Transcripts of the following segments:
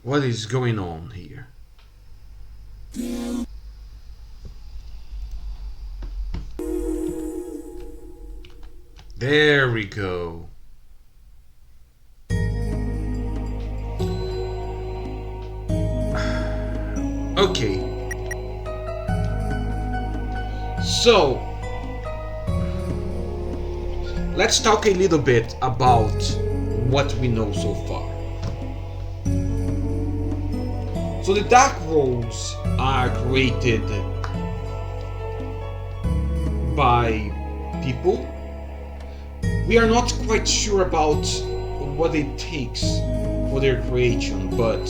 What is going on here? There we go. Okay. So, let's talk a little bit about what we know so far. So the dark roles are created by people. We are not quite sure about what it takes for their creation, but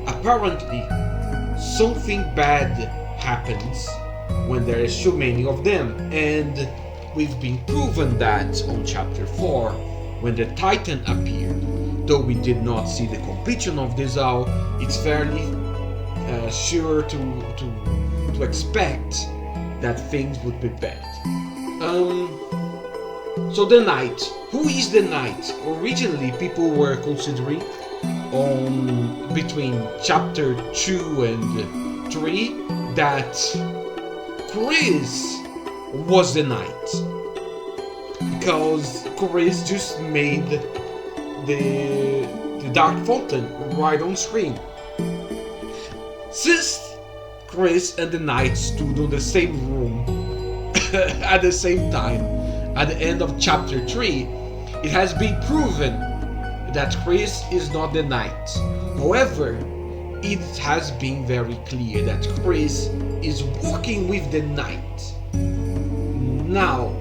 apparently something bad happens when there is so many of them, and we've been proven that on chapter 4 when the Titan appeared. Though we did not see the completion of this owl, it's fairly sure to expect that things would be bad. So the knight. Who is the knight? Originally people were considering on between chapter 2 and 3 that Chris was the knight, because Chris just made the Dark Fountain right on screen. Since Chris and the knight stood on the same room at the same time at the end of chapter 3, it has been proven that Chris is not the knight. However, it has been very clear that Chris is working with the knight. Now,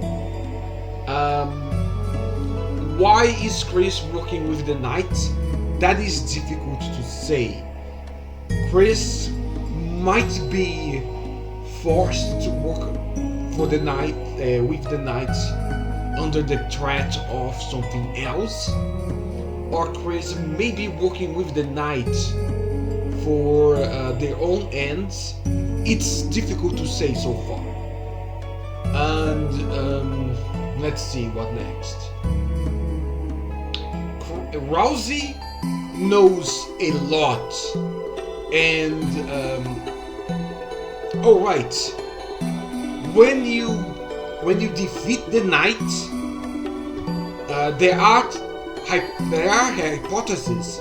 why is Chris working with the knight? That is difficult to say. Chris might be forced to work for the knight, with the knight, under the threat of something else, or Chris may be working with the knight for their own ends. It's difficult to say so far. And let's see what next. Rousey knows a lot, and oh right, when you defeat the knight, there are hypotheses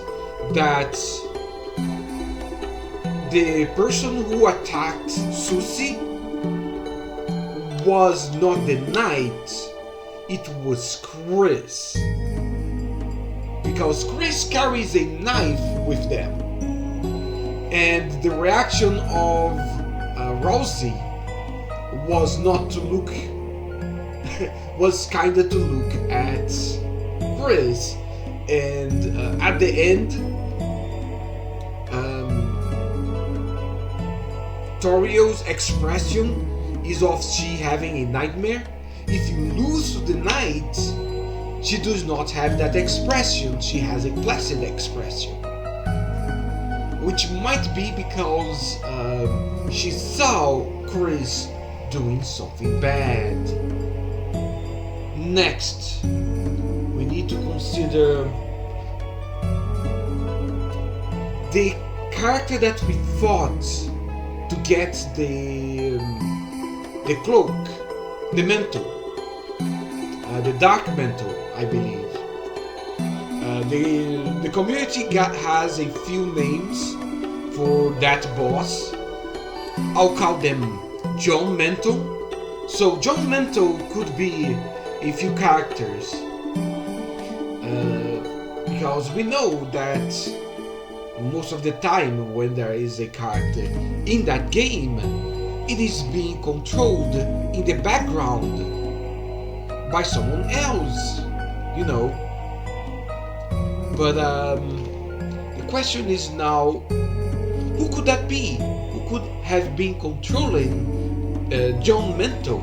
that the person who attacked Susie was not the knight, it was Chris. Because Chris carries a knife with them. And the reaction of Rousey was not to look, was kinda to look at Chris. And at the end, Torio's expression is of she having a nightmare. If you lose to the knight, she does not have that expression, she has a placid expression. Which might be because she saw Chris doing something bad. Next, we need to consider the character that we fought to get the cloak, the mantle, the dark mantle, I believe. The community has a few names for that boss. I'll call them John Mantle. So John Mantle could be a few characters, because we know that most of the time when there is a character in that game, it is being controlled in the background by someone else, you know. But the question is now, who could that be? Who could have been controlling John Mantle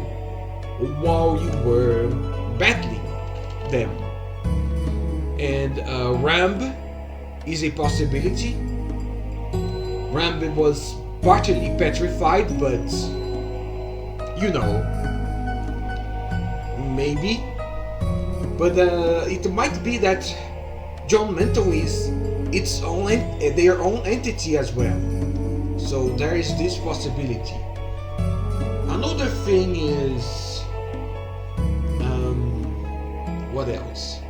while you were battling them? And Ramb is a possibility. Ramb was partially petrified, but you know, maybe. But it might be that John Mantle is its own their own entity as well. So there is this possibility. Another thing is, what else?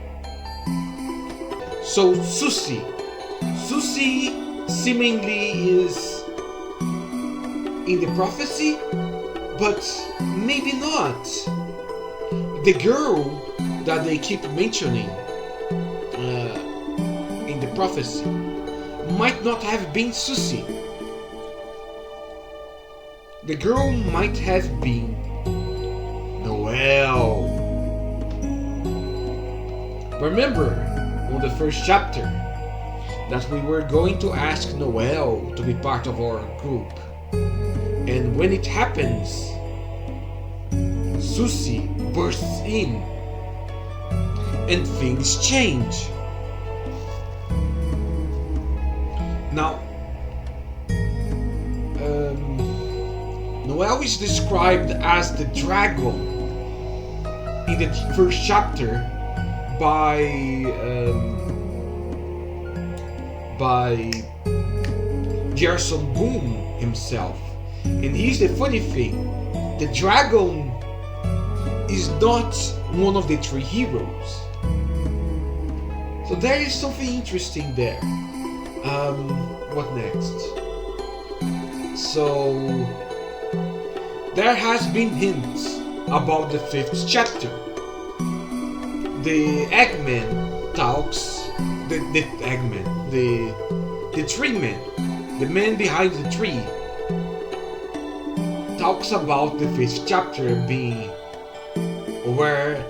So Susie seemingly is in the prophecy, but maybe not. The girl that they keep mentioning in the prophecy might not have been Susie. The girl might have been Noelle. Remember on the first chapter that we were going to ask Noelle to be part of our group, and when it happens, Susie bursts in and things change. Now, Noelle is described as the dragon in the first chapter by Gerson Boom himself. And here's the funny thing: the dragon is not one of the three heroes. So there is something interesting there. What next? So there has been hints about the 5th chapter. The Eggman talks, the tree man, the man behind the tree, talks about the 5th chapter being where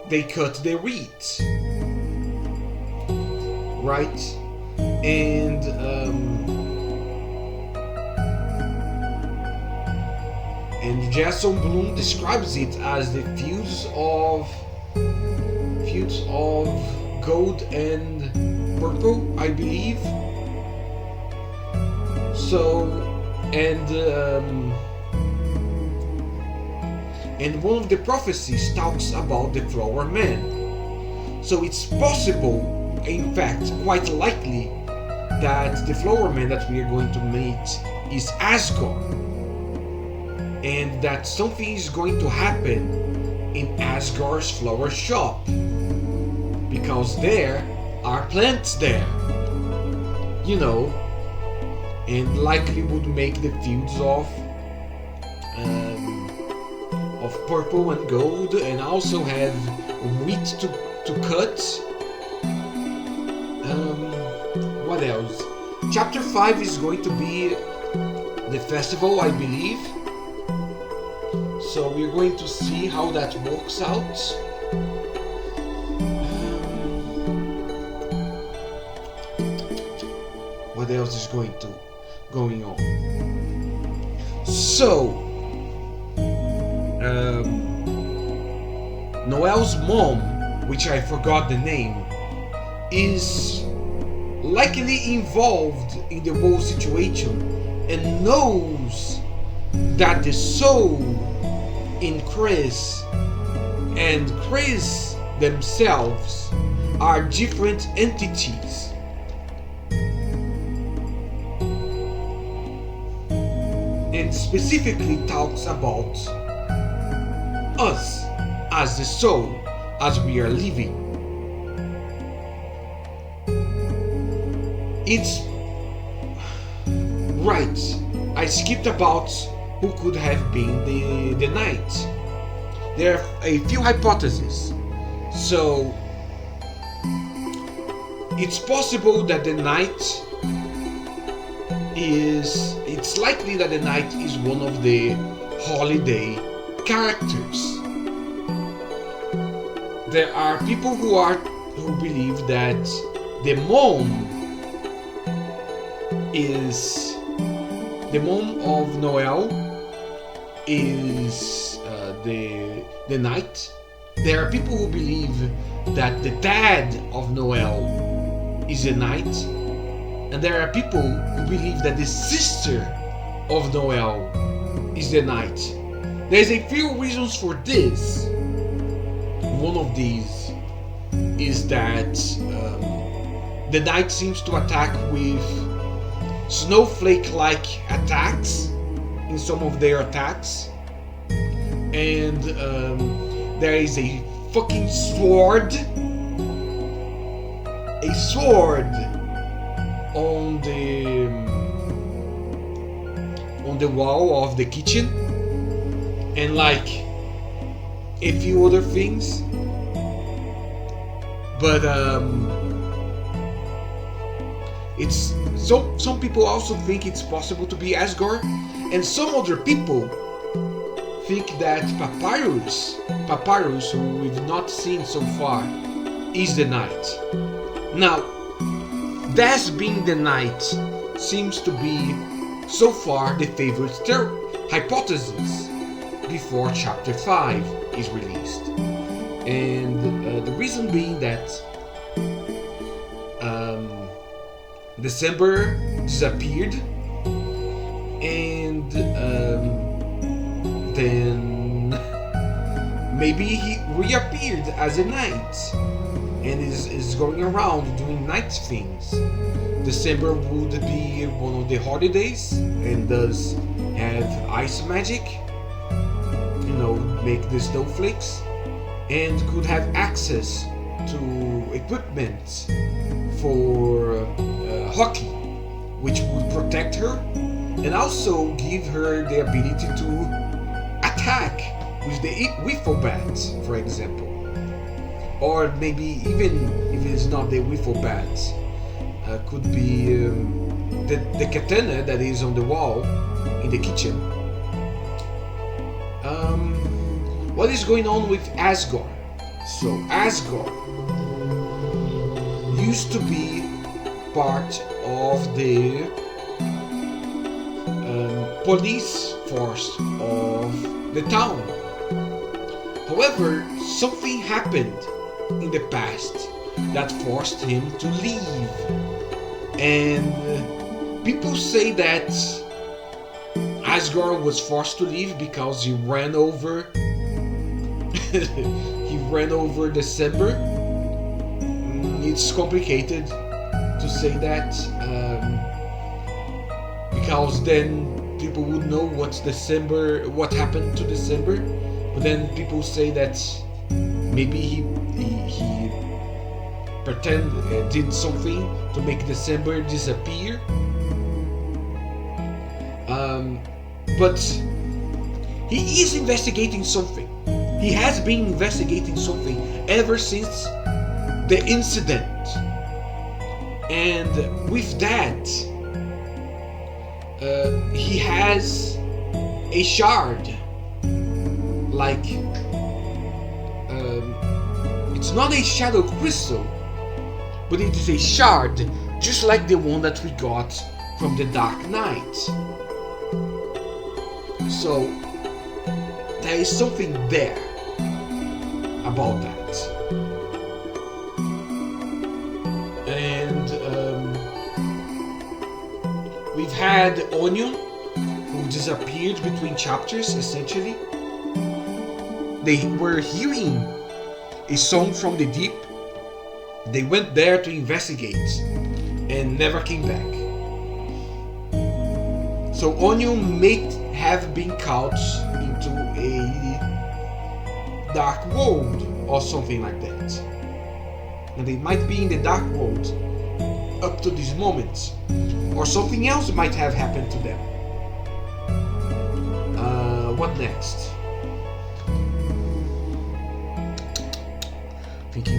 they cut the wheat, right? And Jason Bloom describes it as the fields of gold and purple, I believe. So, and one of the prophecies talks about the flower man. So it's possible, in fact, quite likely, that the flower man that we are going to meet is Asgard, and that something is going to happen in Asgard's flower shop, because there are plants there, you know, and likely would make the fields of purple and gold, and also have wheat to cut. What else? Chapter 5 is going to be the festival, I believe. So we're going to see how that works out. What else is going on? So Noelle's mom, which I forgot the name, is likely involved in the whole situation and knows that the soul in Chris and Chris themselves are different entities. And specifically talks about us as the soul as we are living. It's right. I skipped about who could have been the knight. There are a few hypotheses. So it's possible that the knight it's likely that the knight is one of the holiday characters. There are people who believe that the mom of Noelle is the knight. There are people who believe that the dad of Noelle is a knight, and there are people who believe that the sister of Noelle is the knight. There's a few reasons for this. One of these is that The knight seems to attack with snowflake-like attacks in some of their attacks, and there is a fucking sword, on the wall of the kitchen, and like a few other things, but it's so some people also think it's possible to be Asgore, and some other people think that Papyrus, who we've not seen so far, is the knight. Now, Des being the knight seems to be so far the favorite hypothesis before Chapter 5 is released, and the reason being that December disappeared, and then maybe he reappeared as a knight and is going around doing knight things. December would be one of the holidays and does have ice magic, you know, make the snowflakes, and could have access to equipment for hockey, which would protect her and also give her the ability to attack with the wiffle bat, for example. Or maybe even if it's not the wiffle bat, could be the katana that is on the wall in the kitchen. What is going on with Asgore? So Asgore used to be part of the police force of the town. However, something happened in the past that forced him to leave, and people say that Asgore was forced to leave because he ran over December. It's complicated to say that, because then people would know what happened to December. But then people say that maybe he did something to make December disappear. But he is investigating something. He has been investigating something ever since the incident, and with that, he has a shard. Like, it's not a shadow crystal, but it is a shard, just like the one that we got from the Dark Knight. So there is something there about that. And we've had Onion, who disappeared between chapters, essentially. They were hearing a song from the deep. They went there to investigate and never came back. So Onion may have been caught into a dark world or something like that. And they might be in the dark world up to this moment, or something else might have happened to them. What next? Thinking.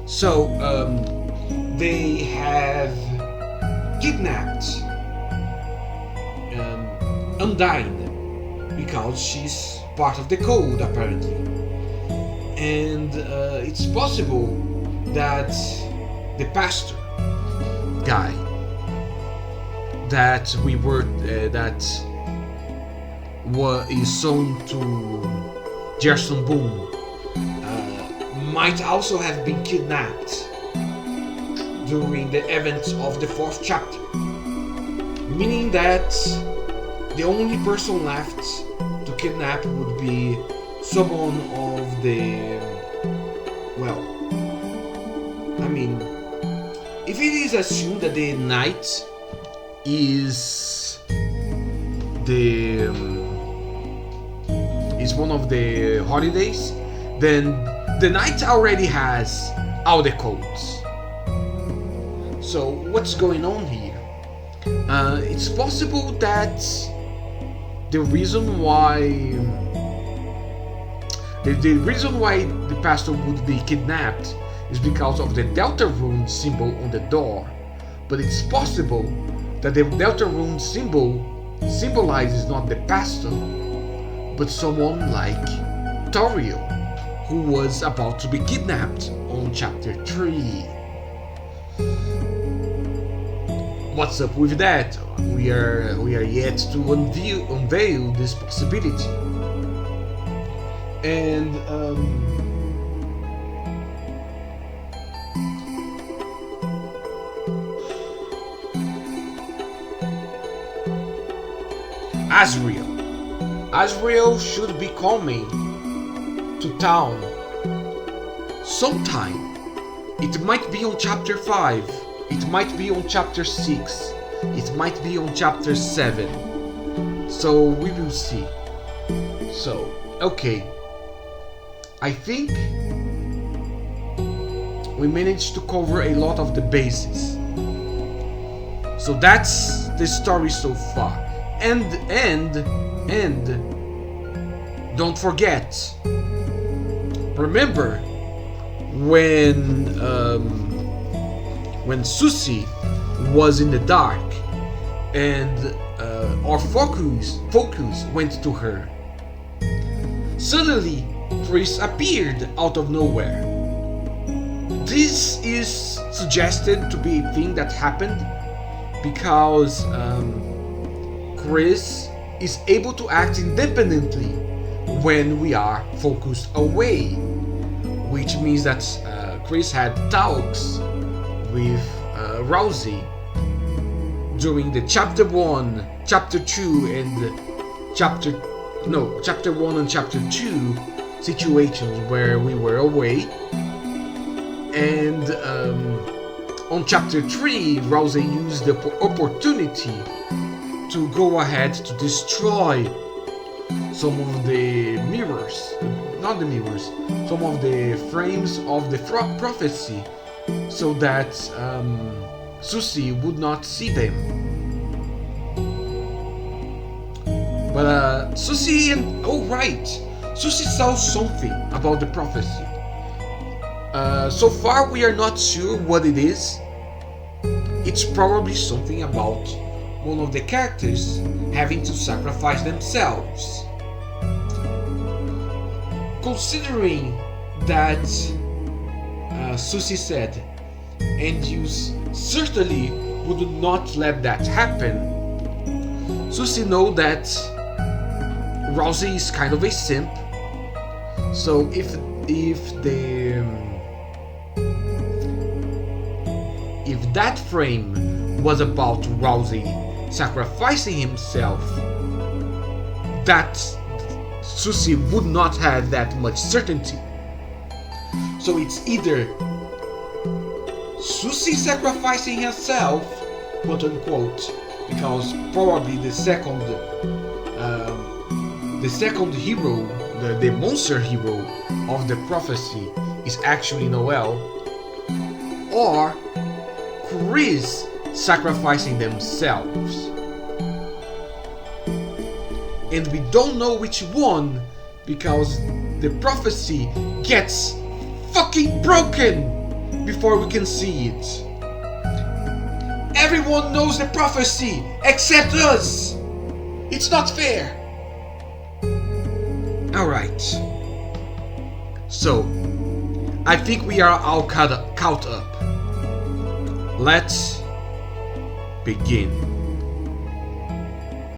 So, they have kidnapped Undyne because she's part of the code, apparently. And it's possible that the pastor guy that is sown to Gerson Boone might also have been kidnapped during the events of the 4th chapter, meaning that the only person left to kidnap would be someone of the, well, I mean, if it is assumed that the night is one of the holidays, then the night already has all the codes. So what's going on here? It's possible that the reason why the pastor would be kidnapped is because of the Deltarune symbol on the door, but it's possible that the Deltarune symbol symbolizes not the pastor, but someone like Toriel, who was about to be kidnapped on chapter 3. What's up with that? We are yet to unveil this possibility. And Azrael should be coming to town sometime. It might be on chapter 5, it might be on chapter 6, it might be on chapter 7. So we will see. So, okay. I think we managed to cover a lot of the bases. So that's the story so far. And don't forget, remember when Susie was in the dark and our focus went to her, suddenly Chris appeared out of nowhere. This is suggested to be a thing that happened because Chris is able to act independently when we are focused away, which means that Chris had talks with Rousey during the chapter 1, chapter 2, and chapter 1 and chapter 2 situations where we were away, and on chapter 3 Rousey used the opportunity to go ahead to destroy some of the mirrors, not the mirrors, some of the frames of the prophecy, so that Susie would not see them. But Susie Susie saw something about the prophecy. So far we are not sure what it is. It's probably something about one of the characters having to sacrifice themselves. Considering that Susie said, and you certainly would not let that happen, Susie knows that Rousey is kind of a simp. So if that frame was about Rousey sacrificing himself, that Susie would not have that much certainty. So it's either Susie sacrificing herself, quote unquote, because probably the second hero, the monster hero of the prophecy is actually Noel, or Chris sacrificing themselves. And we don't know which one because the prophecy gets fucking broken before we can see it. Everyone knows the prophecy except us. It's not fair. Alright. So, I think we are all caught up. Let's begin.